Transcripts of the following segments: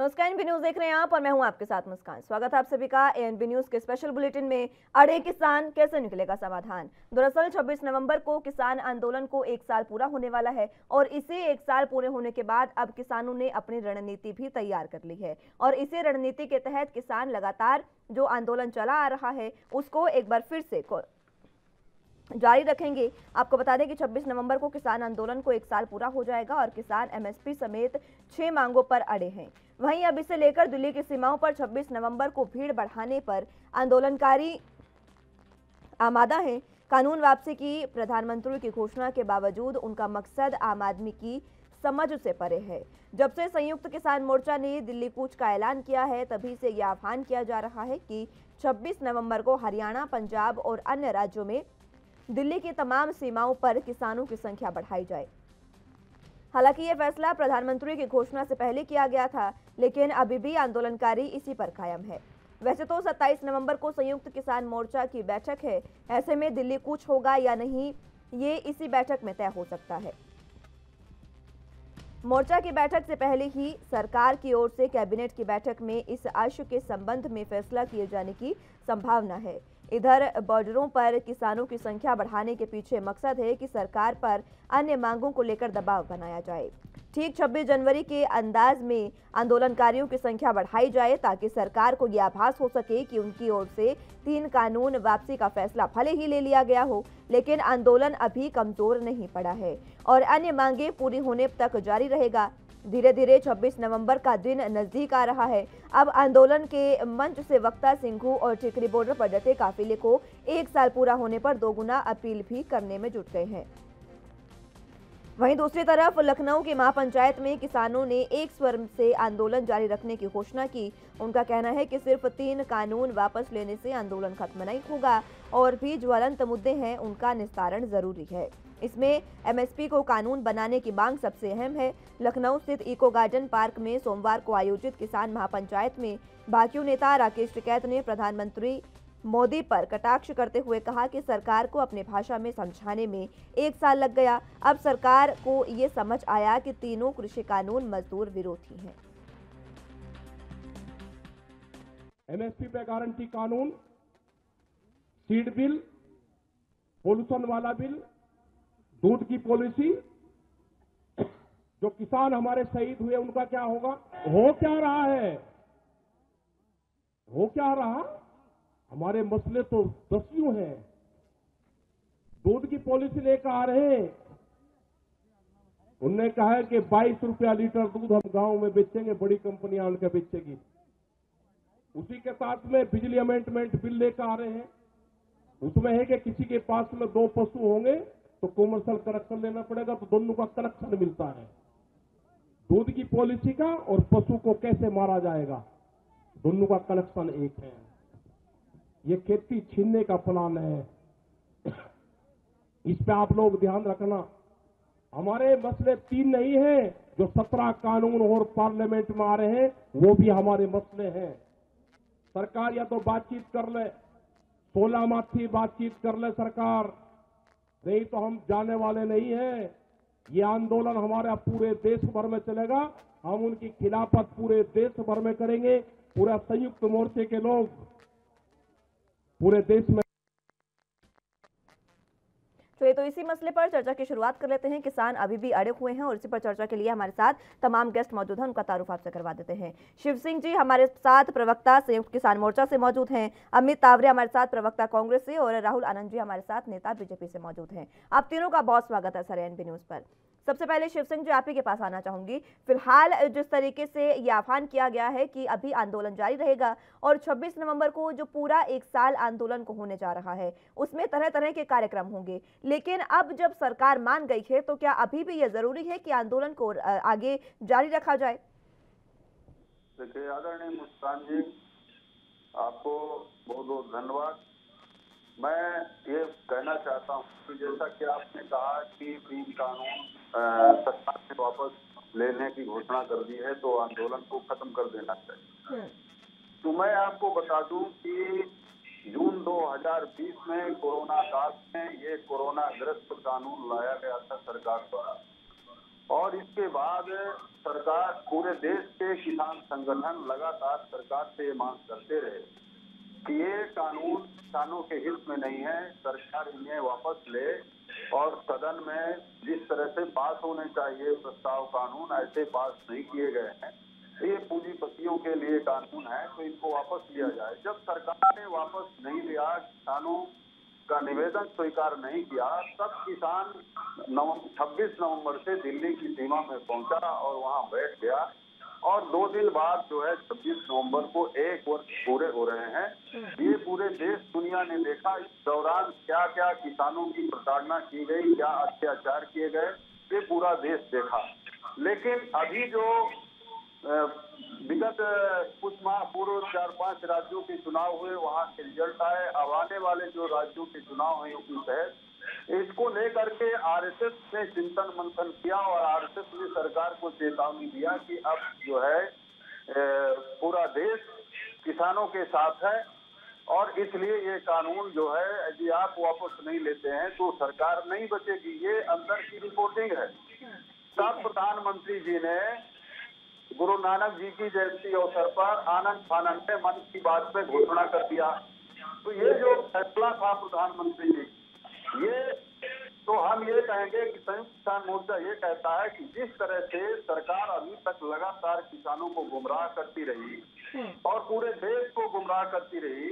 नमस्कार, ANB news देख रहे हैं आप और मैं हूं आपके साथ मुस्कान। स्वागत है आप सभी का एएनबी न्यूज के स्पेशल बुलेटिन में। अड़े किसान, कैसे निकलेगा समाधान। दरअसल 26 नवंबर को किसान आंदोलन को 1 साल पूरा होने वाला है और इसे 1 साल पूरे होने के बाद अब किसानों ने अपनी रणनीति भी तैयार कर ली है और इसी रणनीति के तहत किसान लगातार जो आंदोलन चला आ रहा है उसको एक बार फिर से जारी रखेंगे। आपको बता दें कि 26 नवंबर को किसान आंदोलन को 1 साल पूरा हो जाएगा और किसान एमएसपी समेत 6 मांगों पर अड़े हैं। वहीं अब इसे लेकर दिल्ली की सीमाओं पर 26 नवंबर को भीड़ बढ़ाने पर आंदोलनकारी आमादा हैं। कानून वापसी की प्रधानमंत्री की घोषणा के बावजूद उनका मकसद आम आदमी की समझ से परे है। जब से संयुक्त किसान मोर्चा ने दिल्ली कूच का ऐलान किया है तभी से यह आह्वान किया जा रहा है कि 26 नवंबर को हरियाणा, पंजाब और अन्य राज्यों में दिल्ली की तमाम सीमाओं पर किसानों की संख्या बढ़ाई जाए। हालांकि यह फैसला प्रधानमंत्री की घोषणा से पहले किया गया था, लेकिन अभी भी आंदोलनकारी इसी पर कायम है। वैसे तो 27 नवंबर को संयुक्त किसान मोर्चा की बैठक है, ऐसे में दिल्ली कूच होगा या नहीं ये इसी बैठक में तय हो सकता है। मोर्चा की बैठक से पहले ही सरकार की ओर से कैबिनेट की बैठक में इस इश्यू के संबंध में फैसला किए जाने की संभावना है। इधर बॉर्डरों पर किसानों की संख्या बढ़ाने के पीछे मकसद है कि सरकार पर अन्य मांगों को लेकर दबाव बनाया जाए। ठीक 26 जनवरी के अंदाज में आंदोलनकारियों की संख्या बढ़ाई जाए ताकि सरकार को यह आभास हो सके कि उनकी ओर से 3 कानून वापसी का फैसला भले ही ले लिया गया हो, लेकिन आंदोलन अभी कमजोर नहीं पड़ा है और अन्य मांगे पूरी होने तक जारी रहेगा। धीरे धीरे 26 नवंबर का दिन नजदीक आ रहा है। अब आंदोलन के मंच से वक्ता सिंघू और टिकरी बॉर्डर पर डटे काफिले को 1 साल पूरा होने पर दोगुना अपील भी करने में जुट गए हैं। वहीं दूसरी तरफ लखनऊ की महापंचायत में किसानों ने एक स्वर से आंदोलन जारी रखने की घोषणा की। उनका कहना है कि सिर्फ 3 कानून वापस लेने से आंदोलन खत्म नहीं होगा और भी ज्वलंत मुद्दे हैं, उनका निस्तारण जरूरी है। इसमें एमएसपी को कानून बनाने की मांग सबसे अहम है। लखनऊ स्थित इको गार्डन पार्क में सोमवार को आयोजित किसान महापंचायत में भाजपा नेता राकेश टिकैत ने प्रधानमंत्री मोदी पर कटाक्ष करते हुए कहा कि सरकार को अपने भाषा में समझाने में 1 साल लग गया। अब सरकार को ये समझ आया कि तीनों कृषि कानून मजदूर विरोधी हैं। एमएसपी पे गारंटी कानून, सीड बिल, पोल्यूशन वाला बिल, दूध की पॉलिसी, जो किसान हमारे शहीद हुए उनका क्या होगा? हो क्या रहा है? हो क्या रहा? हमारे मसले तो दसियों हैं। दूध की पॉलिसी लेकर आ रहे हैं, उनने कहा है कि 22 रुपया लीटर दूध हम गांव में बेचेंगे, बड़ी कंपनियां उनके बेचेगी। उसी के साथ में बिजली अमेंडमेंट बिल लेकर आ रहे हैं, उसमें है कि किसी के पास में 2 पशु होंगे तो कॉमर्शियल कनेक्शन लेना पड़ेगा, तो दोनों का कनेक्शन मिलता है। दूध की पॉलिसी का और पशु को कैसे मारा जाएगा, दोनों का कनेक्शन एक है। ये खेती छीनने का प्लान है, इस पे आप लोग ध्यान रखना। हमारे मसले 3 नहीं है, जो 17 कानून और पार्लियामेंट में आ रहे हैं वो भी हमारे मसले हैं। सरकार या तो बातचीत कर ले, 16 माथी बातचीत कर ले सरकार, नहीं तो हम जाने वाले नहीं हैं। ये आंदोलन हमारा पूरे देश भर में चलेगा, हम उनकी खिलाफत पूरे देश भर में करेंगे। पूरा संयुक्त मोर्चे के लोग पूरे देश में। चलिए तो इसी मसले पर चर्चा की शुरुआत कर लेते हैं। किसान अभी भी अड़े हुए हैं और इसी पर चर्चा के लिए हमारे साथ तमाम गेस्ट मौजूद हैं, उनका तारुफ आपसे करवा देते हैं। शिव सिंह जी हमारे साथ प्रवक्ता संयुक्त किसान मोर्चा से मौजूद हैं, अमित तावरे हमारे साथ प्रवक्ता कांग्रेस से और राहुल आनंद जी हमारे साथ नेता बीजेपी से मौजूद हैं। आप तीनों का बहुत स्वागत है सर एएनबी न्यूज पर। सबसे पहले शिव सिंह जी आप ही के पास आना चाहूंगी। फिलहाल जिस तरीके से ये आह्वान किया गया है कि अभी आंदोलन जारी रहेगा और 26 नवंबर को जो पूरा 1 साल आंदोलन को होने जा रहा है उसमें तरह तरह के कार्यक्रम होंगे, लेकिन अब जब सरकार मान गई है तो क्या अभी भी यह जरूरी है कि आंदोलन को आगे जारी रखा जाए? देखिए आदरणीय मुस्कान जी, आपको बहुत बहुत धन्यवाद। मैं ये कहना चाहता हूँ कि जैसा कि आपने कहा कि 3 कानून सरकार ने वापस लेने की घोषणा कर दी है तो आंदोलन को खत्म कर देना चाहिए। तो मैं आपको बता दूं कि जून 2020 में कोरोना काल में ये कोरोना ग्रस्त कानून लाया गया था सरकार द्वारा और इसके बाद सरकार, पूरे देश के किसान संगठन लगातार सरकार से ये मांग करते रहे कि ये कानून किसानों के हित में नहीं है, सरकार इन्हें वापस ले और सदन में जिस तरह से पास होने चाहिए प्रस्ताव कानून, ऐसे पास नहीं किए गए हैं। ये पूंजीपतियों के लिए कानून है, तो इनको वापस लिया जाए। जब सरकार ने वापस नहीं लिया, किसानों का निवेदन स्वीकार नहीं किया, तब किसान 26 नवंबर से दिल्ली की सीमा में पहुंचा और वहां बैठ गया। और 2 दिन बाद जो है 26 नवंबर को 1 वर्ष पूरे हो रहे हैं। ये पूरे देश दुनिया ने देखा इस दौरान क्या क्या किसानों की प्रताड़ना की गई, क्या अत्याचार किए गए, ये पूरा देश देखा। लेकिन अभी जो विगत कुछ माह पूर्व 4-5 राज्यों के चुनाव हुए, वहां के रिजल्ट आए। अब आने वाले जो राज्यों के चुनाव हैं यूपी सहित, इसको लेकर के आरएसएस ने चिंतन मंथन किया और आरएसएस ने सरकार को चेतावनी दिया कि अब जो है पूरा देश किसानों के साथ है और इसलिए ये कानून जो है यदि आप वापस नहीं लेते हैं तो सरकार नहीं बचेगी। ये अंदर की रिपोर्टिंग है। तब प्रधानमंत्री जी ने गुरु नानक जी की जयंती अवसर पर आनंद फानंद में मन की बात में घोषणा कर दिया। तो ये जो फैसला था प्रधानमंत्री जी, ये तो हम ये कहेंगे कि संयुक्त किसान मोर्चा ये कहता है कि जिस तरह से सरकार अभी तक लगातार किसानों को गुमराह करती रही और पूरे देश को गुमराह करती रही,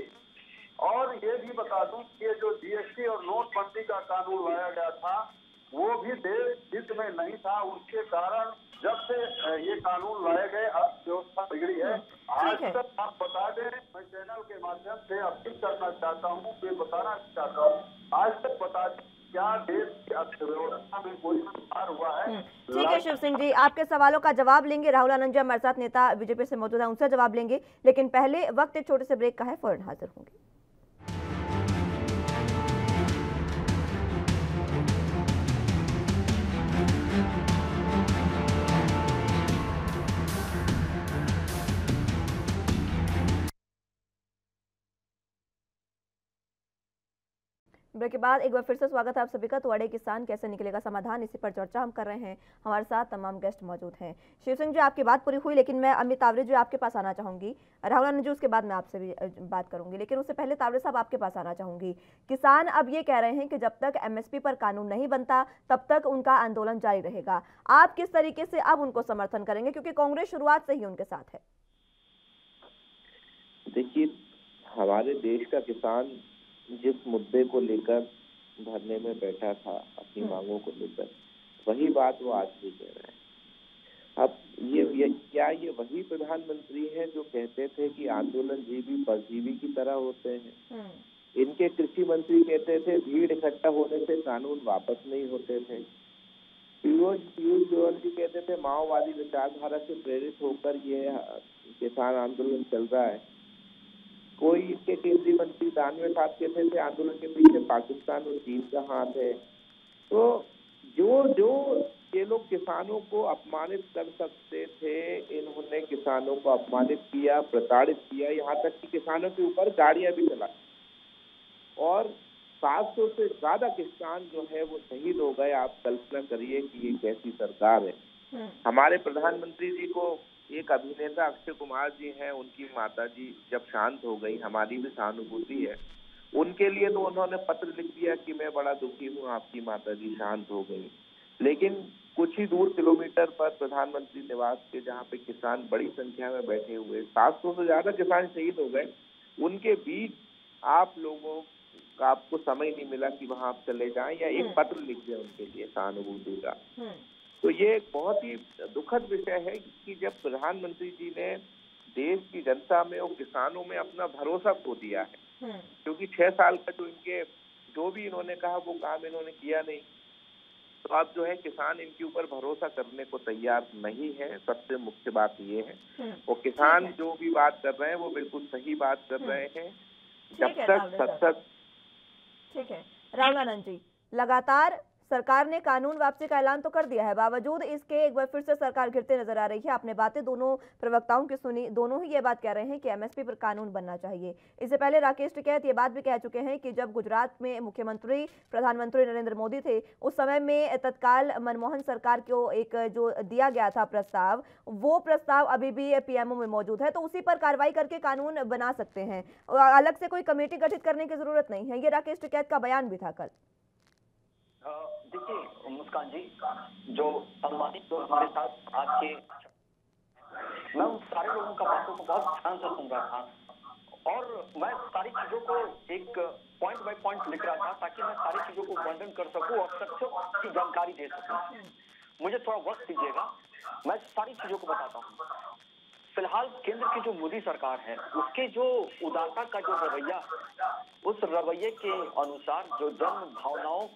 और ये भी बता दूं कि ये जो जीएसटी और नोटबंदी का कानून लाया गया था वो भी देश हित में नहीं था। उसके कारण जब से ये कानून लाए गए अर्थव्यवस्था बिगड़ी है। आज तक आप बता दें, मैं चैनल के माध्यम से अपील करना चाहता हूँ, ये बताना चाहता हूँ, आज तक बता दें क्या देश की अर्थव्यवस्था में कोई सुधार हुआ है। ठीक है शिव सिंह जी, आपके सवालों का जवाब लेंगे। राहुल आनंद जी हमारे साथ नेता बीजेपी से मौजूद है, उनसे जवाब लेंगे, लेकिन पहले वक्त एक छोटे से ब्रेक का है, फौरन हाजिर होंगे। ब्रेक के बाद एक बार फिर से स्वागत है आप सभी का। तो अड़े किसान कैसे निकलेगा समाधान, इसी पर चर्चा हम कर रहे हैं। हमारे साथ तमाम गेस्ट मौजूद हैं। शिव सिंह जी, आपकी बात पूरी हुई, लेकिन मैं अमित तावरे जी आपके पास आना चाहूंगी। राहुल आनंद जी उसके बाद मैं आपसे भी बात करूंगी, लेकिन उससे पहले तावरे साहब आपके पास आना चाहूंगी। किसान अब ये कह रहे हैं कि जब तक एमएसपी पर कानून नहीं बनता तब तक उनका आंदोलन जारी रहेगा। आप किस तरीके से अब उनको समर्थन करेंगे, क्योंकि कांग्रेस शुरुआत से ही उनके साथ है? देखिए, हमारे देश का किसान जिस मुद्दे को लेकर धरने में बैठा था, अपनी मांगों को लेकर, वही बात वो आज भी कह रहे हैं। अब ये वही प्रधानमंत्री हैं जो कहते थे कि आंदोलन जीवी परजीवी की तरह होते हैं। इनके कृषि मंत्री कहते थे भीड़ इकट्ठा होने से कानून वापस नहीं होते थे। पीयूष गोयल जी कहते थे माओवादी विचारधारा से प्रेरित होकर ये किसान आंदोलन चल रहा है। कोई इसके केंद्रीय मंत्री दानवे साहब कहते थे आंदोलन के पीछे पाकिस्तान और चीन का हाथ है। तो जो ये लोग किसानों को अपमानित कर सकते थे, इन्होंने किसानों को अपमानित किया, प्रताड़ित किया, यहाँ तक कि किसानों के ऊपर गाड़ियां भी चलाई और 700 से ज्यादा किसान जो है वो शहीद हो गए। आप कल्पना करिए कि ये कैसी सरकार है। हमारे प्रधानमंत्री जी को एक अभिनेता अक्षय कुमार जी हैं, उनकी माता जी जब शांत हो गई, हमारी भी सहानुभूति है उनके लिए, तो उन्होंने पत्र लिख दिया कि मैं बड़ा दुखी हूँ, आपकी माता जी शांत हो गई। लेकिन कुछ ही दूर किलोमीटर पर प्रधानमंत्री निवास के जहाँ पे किसान बड़ी संख्या में बैठे हुए, 700 से ज्यादा किसान शहीद हो गए, उनके बीच आप लोगों का आपको समय नहीं मिला कि वहां आप चले जाएं या एक पत्र लिख दें उनके लिए सहानुभूति का। तो ये एक बहुत ही दुखद विषय है कि जब प्रधानमंत्री जी ने देश की जनता में और किसानों में अपना भरोसा खो दिया है, क्योंकि 6 साल का जो भी इन्होंने कहा वो काम इन्होंने किया नहीं, तो अब जो है किसान इनके ऊपर भरोसा करने को तैयार नहीं है। सबसे मुख्य बात ये है, और किसान जो भी बात कर रहे हैं वो बिल्कुल सही बात कर रहे हैं। जब तक ठीक है राहुल आनंद जी, लगातार सरकार ने कानून वापसी का ऐलान तो कर दिया है, बावजूद इसके एक बार फिर से सरकार घिरते नजर आ रही है। आपने बातें दोनों प्रवक्ताओं की सुनी, दोनों ही ये बात कह रहे हैं कि एमएसपी पर कानून बनना चाहिए। इससे पहले राकेश टिकैत ये बात भी कह चुके हैं कि जब गुजरात में मुख्यमंत्री प्रधानमंत्री नरेंद्र मोदी थे, उस समय में तत्काल मनमोहन सरकार को एक जो दिया गया था प्रस्ताव, वो प्रस्ताव अभी भी पीएमओ में मौजूद है, तो उसी पर कार्रवाई करके कानून बना सकते हैं, अलग से कोई कमेटी गठित करने की जरूरत नहीं है। ये राकेश टिकैत का बयान भी था कल। देखिए मुस्कान जी, जो सम्मानित लोग हमारे साथ आज के, मैं उन सारे लोगों का बातों को बहुत ध्यान से सुन रहा था और मैं सारी चीजों को एक पॉइंट बाय पॉइंट लिख रहा था ताकि मैं सारी चीजों को वर्णन कर सकूं और तथ्यों की जानकारी दे सकूं। मुझे थोड़ा वक्त दीजिएगा, मैं सारी चीजों को बताता हूँ। फिलहाल केंद्र की जो मोदी सरकार है, उसके जो उदारता का जो रवैया, उस रवैये के अनुसार जो जन भावनाओं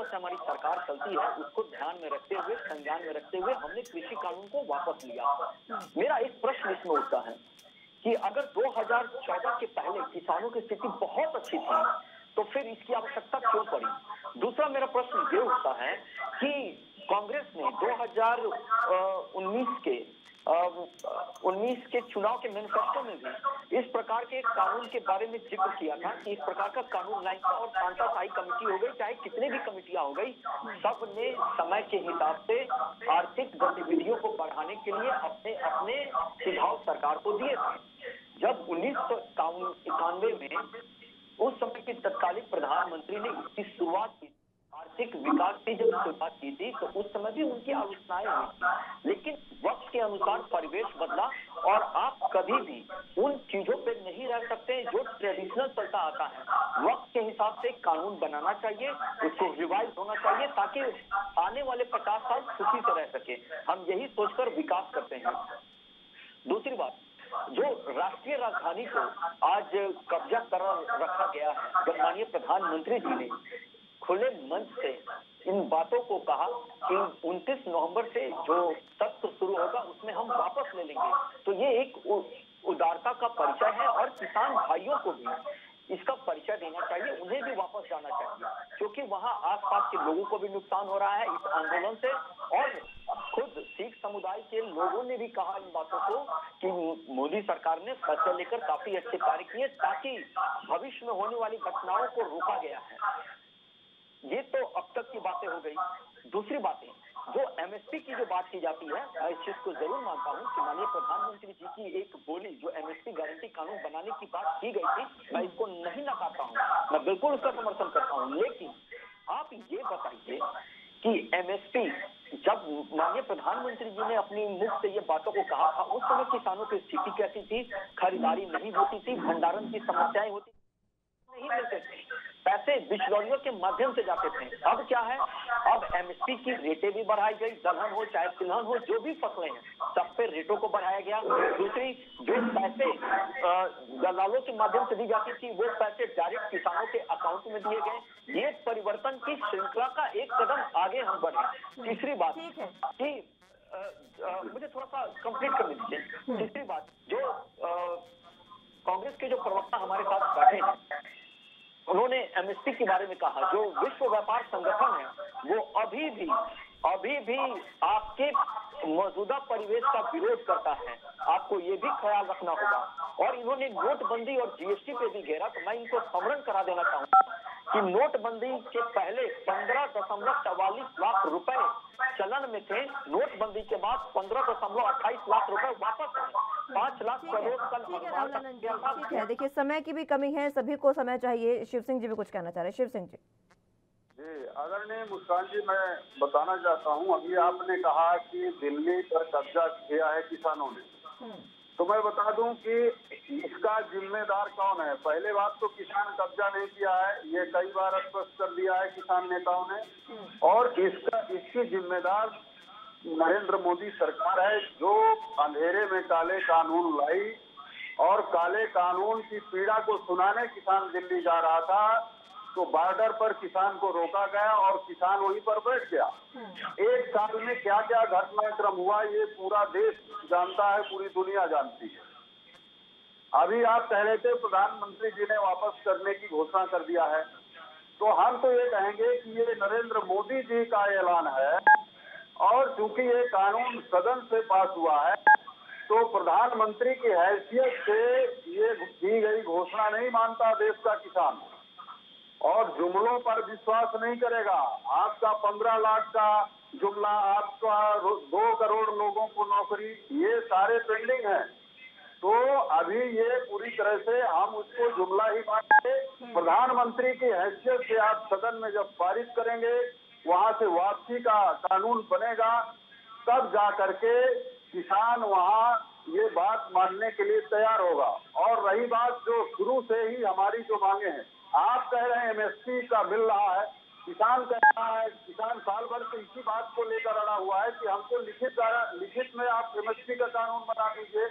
से हमारी सरकार चलती है, उसको ध्यान में रखते हुए, संज्ञान में रखते हुए हमने कृषि कानून को वापस लिया। मेरा एक प्रश्न इसमें उठता है कि अगर 2014 के पहले किसानों की स्थिति बहुत अच्छी थी, तो फिर इसकी आवश्यकता क्यों पड़ी? दूसरा मेरा प्रश्न ये उठता है कि कांग्रेस ने 2019 के चुनाव के मैनिफेस्टो में भी इस प्रकार के कानून के बारे में जिक्र किया था कि इस प्रकार का कानून लाएंगे और तानाशाही कमेटी हो गई, चाहे कितने भी कमेटियां हो गई, सब ने समय के हिसाब से आर्थिक गतिविधियों को बढ़ाने के लिए अपने अपने सुझाव सरकार को दिए थे। जब 1991 में उस समय के तत्कालीन प्रधानमंत्री ने इसकी शुरुआत की, आर्थिक विकास की जब शुरुआत की थी, तो उस समय भी उनकी आलोचनाएं हुई थी, लेकिन वक्त के अनुसार परिवेश बदला और आप कभी भी उन चीजों पे नहीं रह सकते जो ट्रेडिशनल चलता आता है। वक्त के हिसाब से कानून बनाना चाहिए, उसको रिवाइज होना चाहिए ताकि आने वाले 50 साल सुखी से रह सके। हम यही सोचकर विकास करते हैं। दूसरी बात, जो राष्ट्रीय राजधानी को आज कब्जा कर रखा गया है, जब माननीय प्रधानमंत्री जी ने खुले मंच से इन बातों को कहा कि 29 नवंबर से जो सत्र शुरू होगा उसमें हम वापस ले लेंगे, तो ये एक उदारता का परिचय है और किसान भाइयों को भी इसका परिचय देना चाहिए, उन्हें भी वापस जाना चाहिए, क्योंकि वहां आसपास के लोगों को भी नुकसान हो रहा है इस आंदोलन से। और खुद सिख समुदाय के लोगों ने भी कहा इन बातों को कि मोदी सरकार ने फैसले लेकर काफी अच्छे कार्य किए ताकि भविष्य में होने वाली घटनाओं को रोका गया है। ये तो अब तक की बातें हो गई। दूसरी बातें, जो एमएसपी की जो बात की जाती है, मैं इस चीज को जरूर मानता हूँ कि माननीय प्रधानमंत्री जी की एक बोली, जो एमएसपी गारंटी कानून बनाने की बात की गई थी, मैं इसको नहीं नकारता हूँ, मैं बिल्कुल उसका समर्थन करता हूँ। लेकिन आप ये बताइए कि एमएसपी, जब माननीय प्रधानमंत्री जी ने अपनी मुख से ये बातों को कहा था, उस समय किसानों की स्थिति कैसी थी? खरीदारी नहीं होती थी, भंडारण की समस्याएं होती, नहीं मिलते थे, पैसे बिचौलियों के माध्यम से जाते थे। अब क्या है? अब एमएसपी की रेटें भी बढ़ाई गई, दलहन हो चाहे तिलहन हो, जो भी फसलें हैं सब पे रेटों को बढ़ाया गया। दूसरी, जो पैसे दलालों के माध्यम से दी जाती थी, वो पैसे डायरेक्ट किसानों के अकाउंट में दिए गए। ये परिवर्तन की श्रृंखला का एक कदम आगे हम बढ़े। तीसरी बात कि मुझे थोड़ा सा कंप्लीट करने दीजिए। तीसरी बात, जो कांग्रेस के जो प्रवक्ता हमारे साथ बैठे हैं, उन्होंने एमएसपी के बारे में कहा। जो विश्व व्यापार संगठन है, वो अभी भी आपके मौजूदा परिवेश का विरोध करता है, आपको ये भी ख्याल रखना होगा। और इन्होंने नोटबंदी और जीएसटी पे भी घेरा, तो मैं इनको स्मरण करा देना चाहूंगा कि नोटबंदी के पहले 15.44 लाख रुपए चलन में थे, नोटबंदी के बाद 15.28 लाख रुपए वापस आए। 5 लाख करोड़ ठीक है, देखिए समय की भी कमी है, सभी को समय चाहिए। शिव सिंह जी भी कुछ कहना चाह रहे हैं। शिव सिंह जी। जी, आदरणीय मुस्कान जी, मैं बताना चाहता हूं, अभी आपने कहा कि दिल्ली पर कब्जा किया है किसानों ने, तो मैं बता दूं कि इसका जिम्मेदार कौन है। पहले बात तो किसान कब्जा नहीं किया है, ये कई बार स्पष्ट कर दिया है किसान नेताओं ने, और इसकी जिम्मेदार नरेंद्र मोदी सरकार है, जो अंधेरे में काले कानून लाई और काले कानून की पीड़ा को सुनाने किसान दिल्ली जा रहा था, तो बॉर्डर पर किसान को रोका गया और किसान वहीं पर बैठ गया। एक साल में क्या क्या घटनाक्रम हुआ ये पूरा देश जानता है, पूरी दुनिया जानती है। अभी आप कह रहे थे प्रधानमंत्री जी ने वापस करने की घोषणा कर दिया है, तो हम तो ये कहेंगे कि ये नरेंद्र मोदी जी का ऐलान है, और चूंकि ये कानून सदन से पास हुआ है तो प्रधानमंत्री की हैसियत से ये की गई घोषणा नहीं मानता देश का किसान, और जुमलों पर विश्वास नहीं करेगा। आपका 15 लाख का जुमला, आपका 2 करोड़ लोगों को नौकरी, ये सारे पेंडिंग हैं। तो अभी ये पूरी तरह से हम उसको जुमला ही मानेंगे। प्रधानमंत्री की हैसियत से आप सदन में जब पारित करेंगे, वहां से वापसी का कानून बनेगा, तब जा करके किसान वहां ये बात मानने के लिए तैयार होगा। और रही बात जो शुरू से ही हमारी जो मांगे हैं, आप कह रहे हैं एमएसपी का मिल रहा है, किसान कह रहा है, किसान साल भर से इसी बात को लेकर अड़ा हुआ है कि हमको लिखित में आप एमएसपी का कानून बना दीजिए।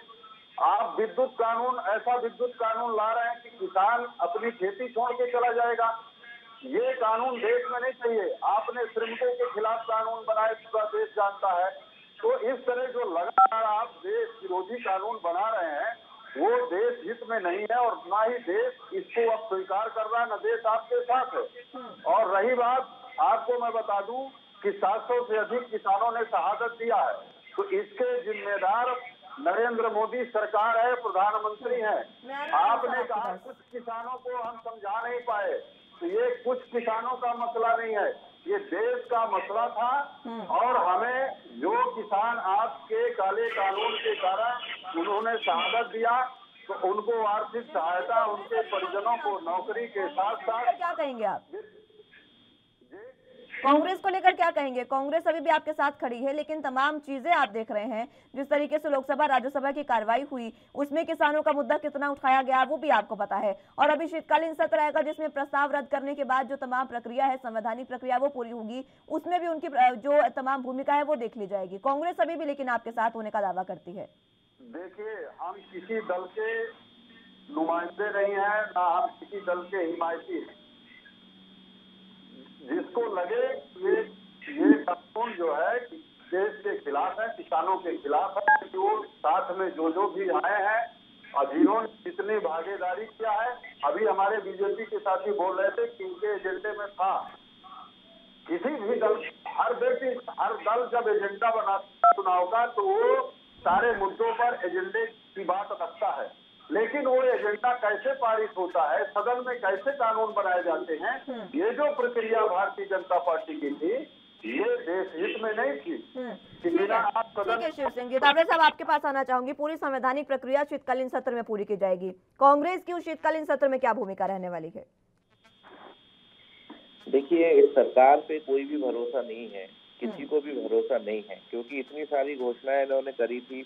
आप विद्युत कानून, ऐसा विद्युत कानून ला रहे हैं कि किसान अपनी खेती छोड़ के चला जाएगा। ये कानून देश में नहीं चाहिए। आपने श्रमिकों के खिलाफ कानून बनाए, पूरा देश जानता है। तो इस तरह जो लगातार आप देश विरोधी कानून बना रहे हैं, वो देश हित में नहीं है, और ना ही देश इसको अब स्वीकार कर रहा है, न देश आपके साथ है। और रही बात, आपको मैं बता दूं कि 700 से अधिक किसानों ने शहादत दिया है, तो इसके जिम्मेदार नरेंद्र मोदी सरकार है, प्रधानमंत्री है। आपने कहा कुछ किसानों को हम समझा नहीं पाए, तो ये कुछ किसानों का मसला नहीं है, ये देश का मसला था। और हमें जो किसान आपके काले कानून के कारण उन्होंने शहादत दिया, तो उनको आर्थिक सहायता, उनके परिजनों को नौकरी के साथ साथ। क्या कहेंगे आप कांग्रेस को लेकर, क्या कहेंगे? कांग्रेस अभी भी आपके साथ खड़ी है, लेकिन तमाम चीजें आप देख रहे हैं, जिस तरीके से लोकसभा राज्यसभा की कार्रवाई हुई, उसमें किसानों का मुद्दा कितना उठाया गया वो भी आपको पता है। और अभी शीतकालीन सत्र आएगा, जिसमें प्रस्ताव रद्द करने के बाद जो तमाम प्रक्रिया है, संवैधानिक प्रक्रिया, वो पूरी होगी, उसमें भी उनकी जो तमाम भूमिका है वो देख ली जाएगी। कांग्रेस अभी भी लेकिन आपके साथ होने का दावा करती है। देखिए, हम किसी दल के नुमाइंदे नहीं है, ना हम किसी दल के हिमायती हैं। जिसको लगे ये कानून जो है देश के खिलाफ है, किसानों के खिलाफ है, जो साथ में जो भी आए हैं, और जिन्होंने जितनी भागीदारी किया है, अभी हमारे बीजेपी के साथी बोल रहे थे कि उनके एजेंडे में था। किसी भी दल, हर दल जब एजेंडा बनाता है चुनाव का, तो वो सारे मुद्दों पर एजेंडे की बात रखता है, लेकिन वो एजेंडा कैसे पारित होता है, सदन में कैसे कानून बनाए जाते हैं, ये जो प्रक्रिया भारतीय जनता पार्टी की थी, ये देश हित में नहीं थी। ठीक है शिव सिंह जी, तावड़े साहब आपके पास आना चाहूंगी। पूरी संवैधानिक प्रक्रिया शीतकालीन सत्र में पूरी की जाएगी, कांग्रेस की उस शीतकालीन सत्र में क्या भूमिका रहने वाली है? देखिए, इस सरकार पे कोई भी भरोसा नहीं है, किसी को भी भरोसा नहीं है, क्योंकि इतनी सारी घोषणाएं इन्होंने करी थी।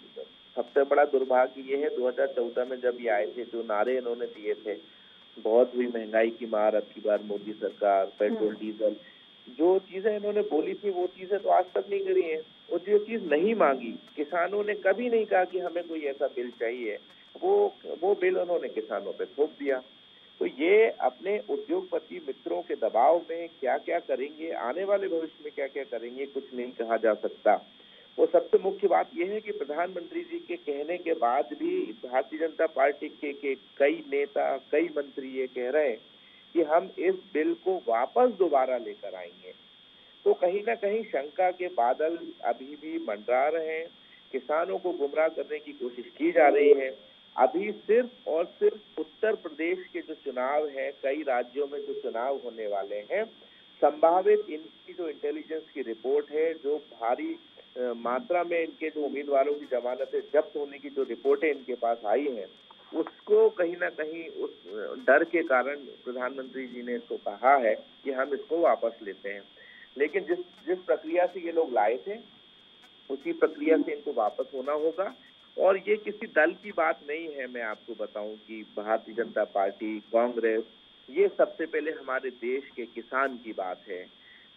सबसे बड़ा दुर्भाग्य ये है, 2014 में जब ये आए थे, जो नारे इन्होंने दिए थे, बहुत हुई महंगाई की मार, अब की बार मोदी सरकार, पेट्रोल डीजल, जो चीजें इन्होंने बोली थी वो चीजें तो आज तक नहीं करी है। और जो चीज नहीं मांगी, किसानों ने कभी नहीं कहा कि हमें कोई ऐसा बिल चाहिए, वो बिल उन्होंने किसानों पे थोप दिया। तो ये अपने उद्योगपति मित्रों के दबाव में क्या क्या करेंगे, आने वाले भविष्य में क्या क्या करेंगे, कुछ नहीं कहा जा सकता। वो सबसे मुख्य बात यह है कि प्रधानमंत्री जी के कहने के बाद भी भारतीय जनता पार्टी के कई नेता, कई मंत्री ये कह रहे हैं कि हम इस बिल को वापस दोबारा लेकर आएंगे। तो कहीं ना कहीं शंका के बादल अभी भी मंडरा रहे हैं, किसानों को गुमराह करने की कोशिश की जा रही है। अभी सिर्फ और सिर्फ उत्तर प्रदेश के जो चुनाव है, कई राज्यों में जो चुनाव होने वाले हैं, संभावित इनकी जो इंटेलिजेंस की रिपोर्ट है, जो भारी मात्रा में इनके जो उम्मीदवारों की जमानतें जब्त होने की जो रिपोर्टें इनके पास आई हैं, उसको कहीं ना कहीं उस डर के कारण प्रधानमंत्री जी ने इसको कहा है कि हम इसको वापस लेते हैं। लेकिन जिस प्रक्रिया से ये लोग लाए थे, उसी प्रक्रिया से इनको वापस होना होगा। और ये किसी दल की बात नहीं है, मैं आपको बताऊं कि भारतीय जनता पार्टी, कांग्रेस, ये सबसे पहले हमारे देश के किसान की बात है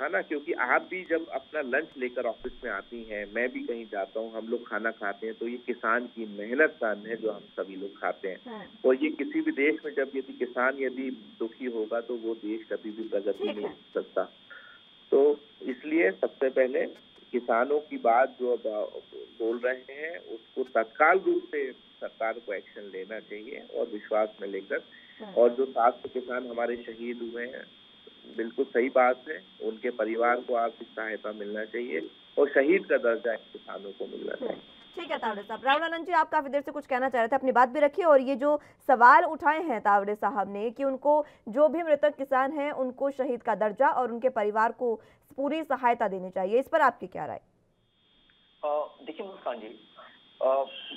ना। क्योंकि आप भी जब अपना लंच लेकर ऑफिस में आती हैं, मैं भी कहीं जाता हूँ, हम लोग खाना खाते हैं, तो ये किसान की मेहनत का अन्न है जो हम सभी लोग खाते हैं। और ये किसी भी देश में जब यदि किसान यदि दुखी होगा तो वो देश कभी भी प्रगति नहीं कर सकता। तो इसलिए सबसे पहले किसानों की बात जो बोल रहे हैं, उसको तत्काल रूप से सरकार को एक्शन लेना चाहिए और विश्वास में लेकर। और जो 700 किसान हमारे शहीद हुए हैं, बिल्कुल सही बात है। उनके परिवार को आर्थिक सहायता मिलना चाहिए और शहीद का दर्जा किसानों को मिलना चाहिए। ठीक है तावड़े साहब। राहुल आनंद जी, आप काफी देर से कुछ कहना चाह रहे थे, अपनी बात भी रखिए। और ये जो सवाल उठाए हैं तावड़े साहब ने कि उनको, जो भी मृतक किसान हैं, उनको शहीद का दर्जा और उनके परिवार को पूरी सहायता देनी चाहिए, इस पर आपकी क्या राय? देखिए मुस्कान जी,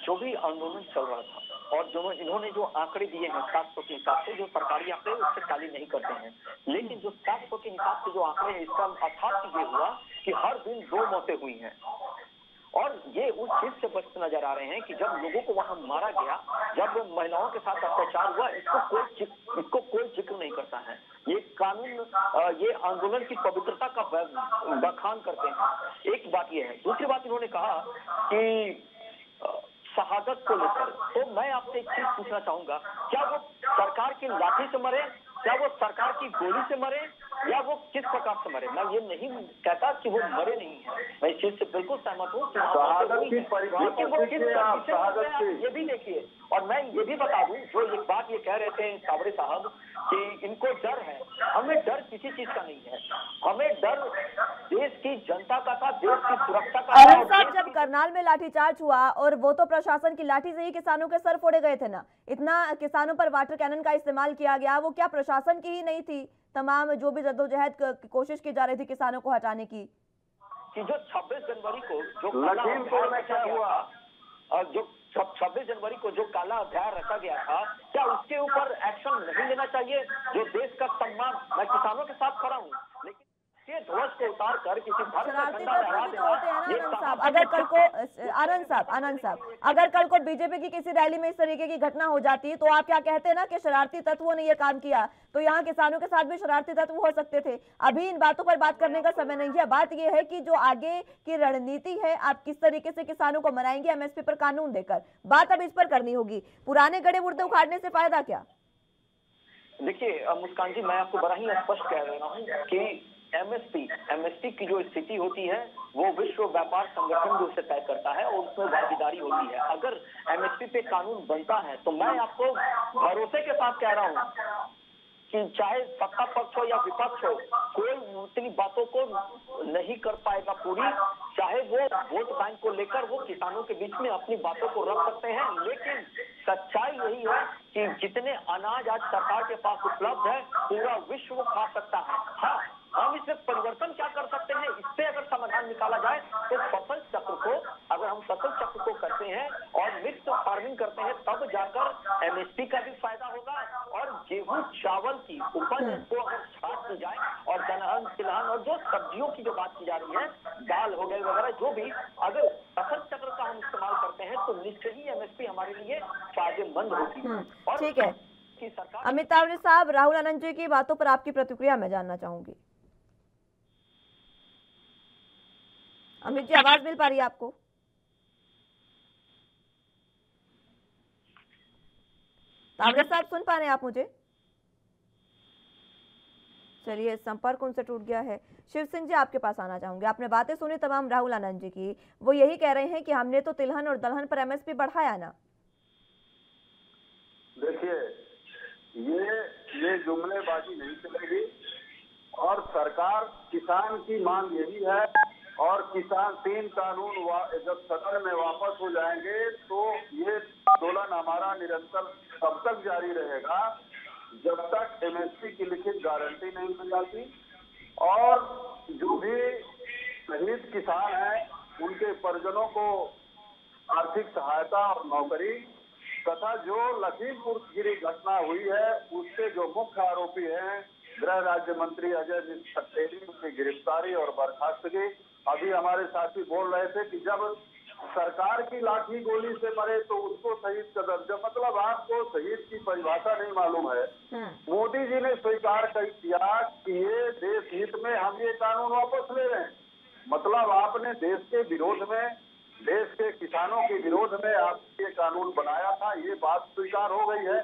जो भी आंदोलन चल रहा था और जो इन्होंने जो आंकड़े दिए हैं 700 के हिसाब से, जो सरकारी आंकड़े उससे टाली नहीं करते हैं, लेकिन जो 700 के हिसाब से जो आंकड़े हैं, इसका अर्थात ये हुआ कि हर दिन 2 मौतें हुई हैं। और ये उस चीज से बचते नजर आ रहे हैं कि जब लोगों को वहां मारा गया, जब महिलाओं के साथ अत्याचार हुआ, इसको कोई जिक्र नहीं करता है। ये कानून, ये आंदोलन की पवित्रता का बखान करते हैं। एक बात ये है। दूसरी बात, इन्होंने कहा कि शहादत को लेकर, तो मैं आपसे एक चीज पूछना चाहूंगा, क्या वो सरकार की लाठी से मरे, क्या वो सरकार की गोली से मरे, या वो किस प्रकार से मरे? मैं ये नहीं कहता कि वो मरे नहीं है, मैं इस चीज से बिल्कुल सहमत हूँ कि लेकिन वो किस तरीके से ये भी देखिए। और मैं ये भी बता दूं, जो एक बात ये कह रहे थे तावड़े साहब कि इनको डर है, हमें डर किसी चीज का नहीं है। हमें डर देश की जनता का था, देश की सुरक्षा का। आनंद साहब, जब करनाल में लाठीचार्ज हुआ, और वो तो प्रशासन की लाठी से ही किसानों के सर फोड़े गए थे ना, इतना किसानों पर वाटर कैनन का इस्तेमाल किया गया, वो क्या प्रशासन की ही नहीं थी? तमाम जो भी जद्दोजहद कोशिश की जा रही थी किसानों को हटाने की, कि जो 26 जनवरी को जो लखीमपुर में क्या हुआ, और जो 26 जनवरी को जो काला अध्याय रखा गया था, क्या उसके ऊपर एक्शन नहीं लेना चाहिए? जो देश का सम्मान, मैं किसानों के साथ खड़ा हूँ, लेकिन ये ध्वज को उतार कर किसी धर्म का झंडा लहरा देना, अगर कल को आनंद साहब, अगर कल को बीजेपी की किसी रैली में इस तरीके की घटना हो जाती, तो आप क्या कहते हैं ना कि शरारती तत्वों ने ये काम किया, तो यहाँ किसानों के साथ भी शरारती तत्व हो सकते थे। अभी इन बातों पर बात करने का समय नहीं है। बात यह है कि जो आगे की रणनीति है, आप किस तरीके से किसानों को मनाएंगे एमएसपी पर कानून देकर, बात अब इस पर करनी होगी। पुराने गड़े मुर्दे उखाड़ने से फायदा क्या? देखिए मुस्कान जी, मैं आपको बड़ा ही स्पष्ट कह रहा हूँ कि एमएसपी की जो स्थिति होती है, वो विश्व व्यापार संगठन जो उसे तय करता है और उसमें भागीदारी होती है। अगर एमएसपी पे कानून बनता है, तो मैं आपको भरोसे के साथ कह रहा हूँ कि चाहे सत्ता पक्ष हो या विपक्ष हो, कोई उतनी बातों को नहीं कर पाएगा पूरी। चाहे वो वोट बैंक को लेकर वो किसानों के बीच में अपनी बातों को रख सकते हैं, लेकिन सच्चाई यही है कि जितने अनाज आज सरकार के पास उपलब्ध है, पूरा विश्व खा सकता है। हाँ, हम इसमें परिवर्तन क्या कर सकते हैं, इससे अगर समाधान निकाला जाए, तो फसल चक्र को, अगर हम फसल चक्र को करते हैं और मिक्स फार्मिंग करते हैं, तब जाकर एमएसपी का भी फायदा होगा। और गेहूं चावल की उपज को अगर छाट दी जाए, और दलहन तिलहन और जो सब्जियों की जो बात की जा रही है, दाल हो गई वगैरह, जो भी अगर फसल चक्र का हम इस्तेमाल करते हैं, तो निश्चय ही एमएसपी हमारे लिए फायदेमंद होगी। और ठीक है अमित तावड़े साहब, राहुल आनंद जी की बातों पर आपकी प्रतिक्रिया मैं जानना चाहूंगी। अमित जी, आवाज मिल पा रही है आपको? तावड़े साहब, सुन पा रहे हैं आप मुझे? चलिए, संपर्क उनसे टूट गया है। शिव सिंह जी, आपके पास आना चाहूंगे। आपने बातें सुनी तमाम राहुल आनंद जी की, वो यही कह रहे हैं कि हमने तो तिलहन और दलहन पर एमएसपी बढ़ाया ना। देखिए, ये जुमलेबाजी नहीं चलेगी, और सरकार, किसान की मांग यही है, और किसान 3 कानून जब सदन में वापस हो जाएंगे, तो ये आंदोलन हमारा निरंतर तब तक जारी रहेगा जब तक एमएसपी की लिखित गारंटी नहीं मिल जाती, और जो भी शहीद किसान हैं उनके परिजनों को आर्थिक सहायता और नौकरी, तथा जो लखीमपुर खीरी घटना हुई है उससे जो मुख्य आरोपी हैं गृह राज्य मंत्री अजय पटेल, उनकी गिरफ्तारी और बर्खास्तगी। अभी हमारे साथी बोल रहे थे कि जब सरकार की लाठी गोली से मरे तो उसको शहीद का दर्जा, मतलब आपको शहीद की परिभाषा नहीं मालूम है। मोदी जी ने स्वीकार कर किया कि ये देश हित में हम ये कानून वापस ले रहे हैं, मतलब आपने देश के विरोध में, देश के किसानों के विरोध में आप ये कानून बनाया था, ये बात स्वीकार हो गई है।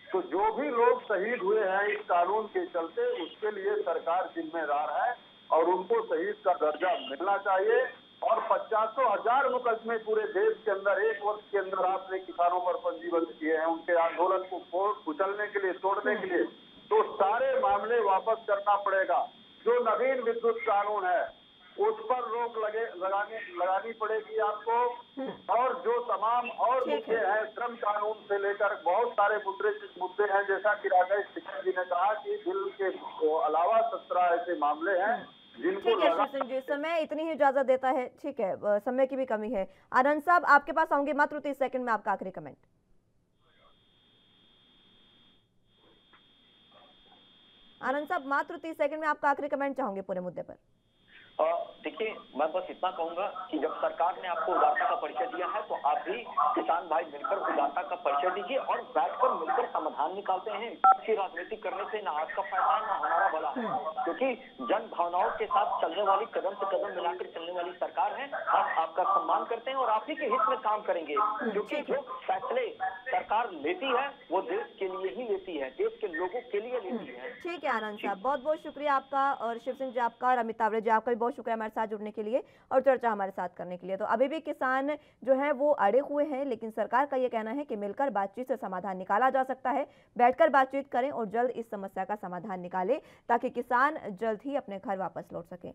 तो जो भी लोग शहीद हुए हैं इस कानून के चलते, उसके लिए सरकार जिम्मेदार है और उनको शहीद का दर्जा मिलना चाहिए। और 50,000 मुकदमे पूरे देश के अंदर 1 वर्ष के अंदर आपने किसानों पर पंजीबद्ध किए हैं, उनके आंदोलन को कुचलने के लिए, तोड़ने के लिए। तो सारे मामले वापस करना पड़ेगा। जो नवीन विद्युत कानून है उस पर रोक लगानी पड़ेगी आपको, और जो तमाम और मुद्दे हैं श्रम कानून से लेकर बहुत सारे मुद्दे हैं, जैसा कि राजेश सिंह जी ने कहा कि बिल के अलावा 17 ऐसे मामले हैं जिनको ठीक है शिव सिंह जी, समय इतनी ही इजाजत देता है। ठीक है, समय की भी कमी है। आनंद साहब आपके पास आऊंगे मात्र 30 सेकंड में, आपका आखिरी कमेंट। आनंद साहब मात्र 30 सेकंड में आपका आखिरी कमेंट चाहूंगे पूरे मुद्दे पर। देखिए, मैं बस इतना कहूंगा कि जब सरकार ने आपको उदारता का परिचय दिया है तो आप भी किसान भाई मिलकर उदारता का परिचय दीजिए और बैठकर मिलकर समाधान निकालते हैं। अच्छी राजनीति करने से ना आज का फायदा है ना हमारा भला है, क्योंकि जन भावनाओं के साथ चलने वाली, कदम से कदम मिलाकर चलने वाली सरकार है। हम आपका सम्मान करते हैं और आप ही के हित में काम करेंगे, क्योंकि जो फैसले सरकार लेती है वो देश के लिए ही लेती है, देश के लोगों के लिए लेती है। ठीक है आनंद साहब, बहुत बहुत शुक्रिया आपका, और शिव सिंह जी आपका, और अमित तावड़े जी आपका भी बहुत शुक्रिया हमारे साथ जुड़ने के लिए और चर्चा हमारे साथ करने के लिए। तो अभी भी किसान जो है वो अड़े हुए हैं, लेकिन सरकार का ये कहना है कि मिलकर बातचीत से समाधान निकाला जा सकता है। बैठकर बातचीत करें और जल्द इस समस्या का समाधान निकालें ताकि किसान जल्द ही अपने घर वापस लौट सकें।